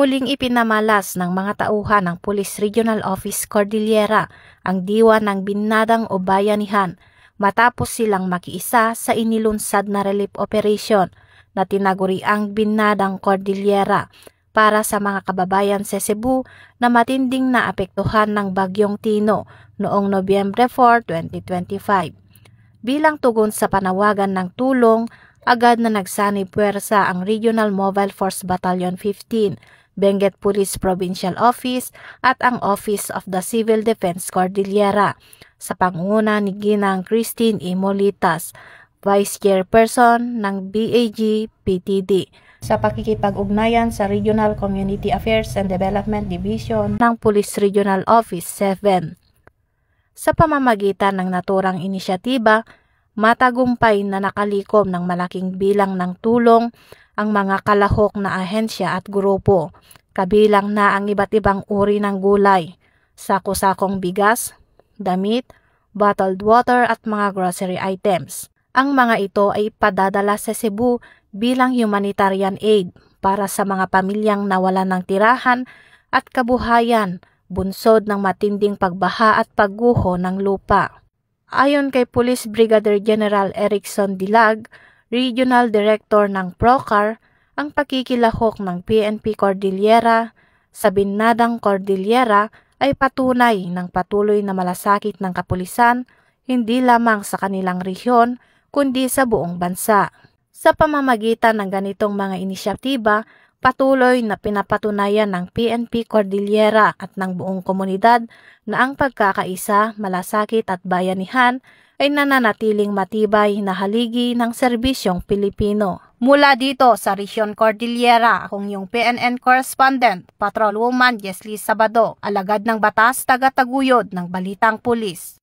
Muling ipinamalas ng mga tauhan ng Police Regional Office Cordillera ang diwa ng Binnadang o Bayanihan matapos silang makiisa sa inilunsad na relief operation na tinaguriang Binnadang Cordillera para sa mga kababayan sa Cebu na matinding naapektuhan ng Bagyong Tino noong Nobyembre 4, 2025. Bilang tugon sa panawagan ng tulong, agad na nagsanib puwersa ang Regional Mobile Force Battalion 15, Benguet Police Provincial Office at ang Office of the Civil Defense Cordillera sa pangunguna ni Ginang Christine E. Molitas, Vice Chairperson ng BAG-PTD, sa pakikipag-ugnayan sa Regional Community Affairs and Development Division ng Police Regional Office 7. Sa pamamagitan ng naturang inisyatiba, matagumpay na nakalikom ng malaking bilang ng tulong ang mga kalahok na ahensya at grupo, kabilang na ang iba't ibang uri ng gulay, sako-sakong bigas, damit, bottled water at mga grocery items. Ang mga ito ay padadala sa Cebu bilang humanitarian aid para sa mga pamilyang nawalan ng tirahan at kabuhayan, bunsod ng matinding pagbaha at pagguho ng lupa. Ayon kay Police Brigadier General Erickson Dilag, Regional Director ng PROCAR, ang pakikilahok ng PNP Cordillera sa Binnadang Cordillera ay patunay ng patuloy na malasakit ng kapulisan hindi lamang sa kanilang rehiyon kundi sa buong bansa. Sa pamamagitan ng ganitong mga inisyatiba, patuloy na pinapatunayan ng PNP Cordillera at ng buong komunidad na ang pagkakaisa, malasakit at bayanihan ay nananatiling matibay na haligi ng serbisyong Pilipino. Mula dito sa Region Cordillera, akong yung PNN correspondent, Patrolwoman Jesly Sabado, alagad ng batas, taga-taguyod ng Balitang Pulis.